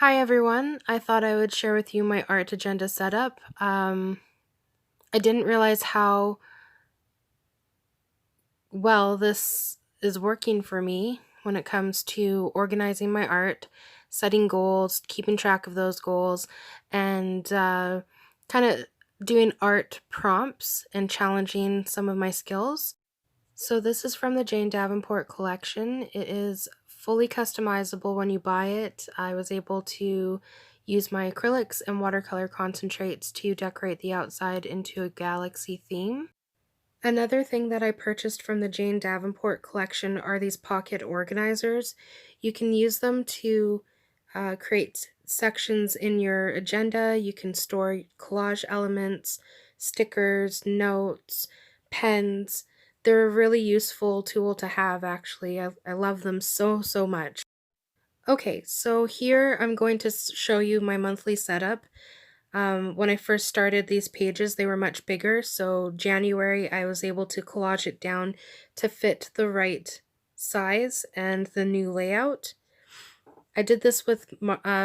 Hi everyone, I thought I would share with you my art agenda setup. I didn't realize how well this is working for me when it comes to organizing my art, setting goals, keeping track of those goals, and kind of doing art prompts and challenging some of my skills. So this is from the Jane Davenport collection. It is fully customizable when you buy it. I was able to use my acrylics and watercolor concentrates to decorate the outside into a galaxy theme. Another thing that I purchased from the Jane Davenport collection are these pocket organizers. You can use them to create sections in your agenda. You can store collage elements, stickers, notes, pens. They're a really useful tool to have, actually. I love them so much. Okay, so here I'm going to show you my monthly setup. When I first started these pages, they were much bigger, so January I was able to collage it down to fit the right size and the new layout. I did this with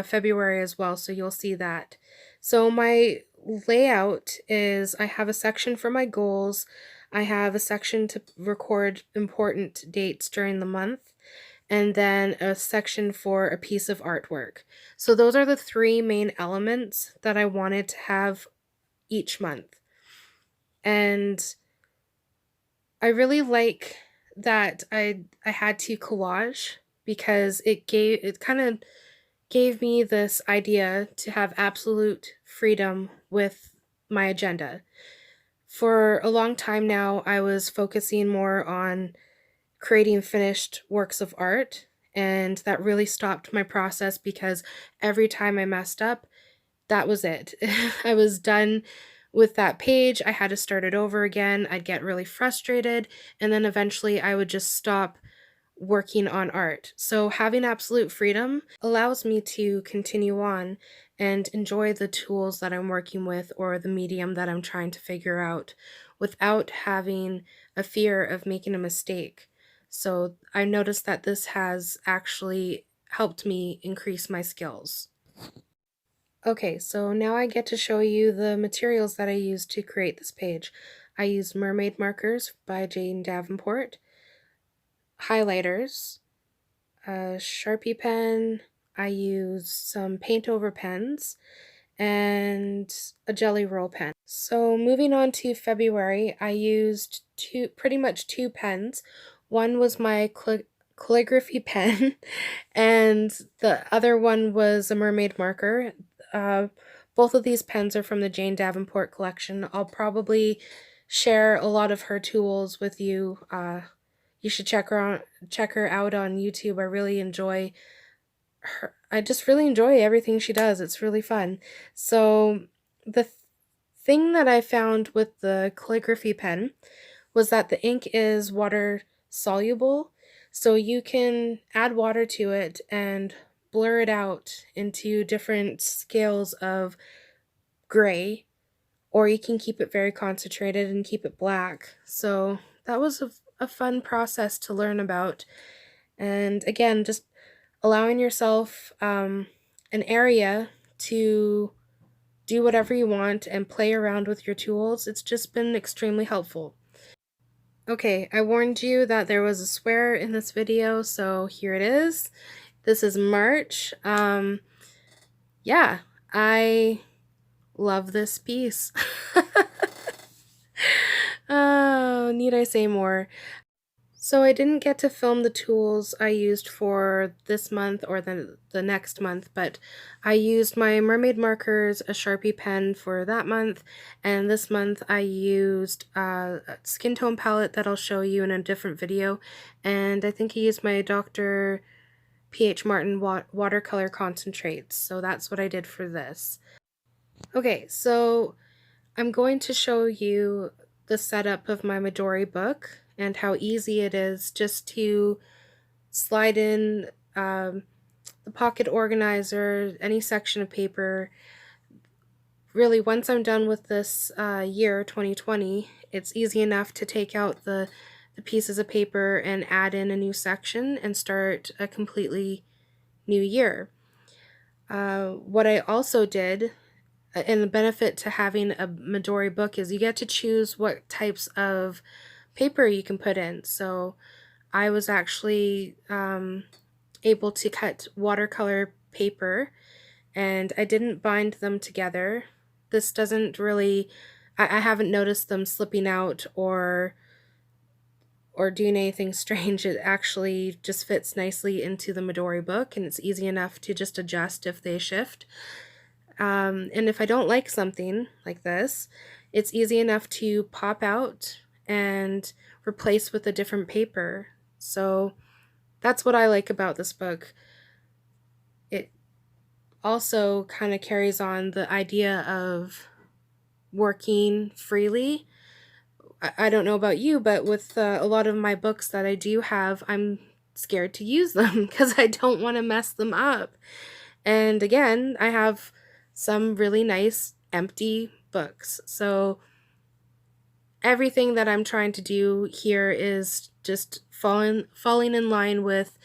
February as well, so you'll see that. So my layout is I have a section for my goals, I have a section to record important dates during the month, and then a section for a piece of artwork. So those are the three main elements that I wanted to have each month. And I really like that I had to collage because it kind of gave me this idea to have absolute freedom with my agenda. For a long time now, I was focusing more on creating finished works of art, and that really stopped my process because every time I messed up, that was it. I was done with that page. I had to start it over again. I'd get really frustrated, and then eventually I would just stop working on art. So having absolute freedom allows me to continue on and enjoy the tools that I'm working with or the medium that I'm trying to figure out without having a fear of making a mistake. So I noticed that this has actually helped me increase my skills. Okay, so now I get to show you the materials that I used to create this page. I used Mermaid markers by Jane Davenport, highlighters, a Sharpie pen, I used some paint over pens, and a jelly roll pen. So moving on to February, I used pretty much two pens. One was my calligraphy pen, and the other one was a mermaid marker. Uh, both of these pens are from the Jane Davenport collection. I'll probably share a lot of her tools with you. You should check her out on YouTube. I really enjoy her. I just really enjoy everything she does. It's really fun. So the thing that I found with the calligraphy pen was that the ink is water soluble, so you can add water to it and blur it out into different scales of gray, or you can keep it very concentrated and keep it black. So that was a fun process to learn about. And again, just allowing yourself an area to do whatever you want and play around with your tools. It's just been extremely helpful. Okay, I warned you that there was a swear in this video, so here it is. This is March. Yeah, I love this piece. Oh, need I say more? So I didn't get to film the tools I used for this month or the next month, but I used my mermaid markers, a Sharpie pen for that month, and this month I used a skin tone palette that I'll show you in a different video, and I think I used my Dr.Ph Martin watercolor concentrates, so that's what I did for this. Okay, so I'm going to show you the setup of my Midori book and how easy it is just to slide in the pocket organizer, any section of paper. Really, once I'm done with this year, 2020, it's easy enough to take out the pieces of paper and add in a new section and start a completely new year. What I also did, and the benefit to having a Midori book, is you get to choose what types of paper you can put in. So I was actually able to cut watercolor paper, and I didn't bind them together. This doesn't really, I haven't noticed them slipping out or doing anything strange. It actually just fits nicely into the Midori book, and it's easy enough to just adjust if they shift. And if I don't like something like this, it's easy enough to pop out and replace with a different paper. So that's what I like about this book. It also kind of carries on the idea of working freely. I don't know about you, but with a lot of my books that I do have, I'm scared to use them because I don't want to mess them up. And again, I have some really nice empty books. So everything that I'm trying to do here is just falling in line with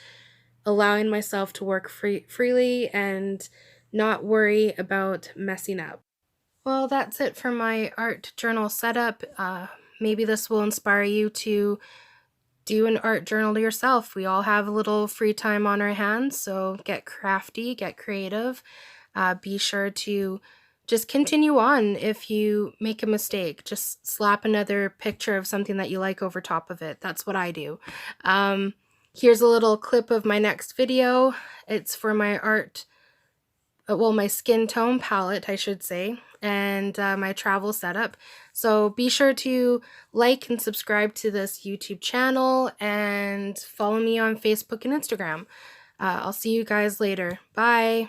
allowing myself to work freely and not worry about messing up. Well, that's it for my art journal setup. Maybe this will inspire you to do an art journal yourself. We all have a little free time on our hands, so get crafty, get creative. Be sure to just continue on. If you make a mistake, just slap another picture of something that you like over top of it. That's what I do. Here's a little clip of my next video. It's for my art, well, my skin tone palette, I should say, and my travel setup. So be sure to like and subscribe to this YouTube channel and follow me on Facebook and Instagram. I'll see you guys later. Bye.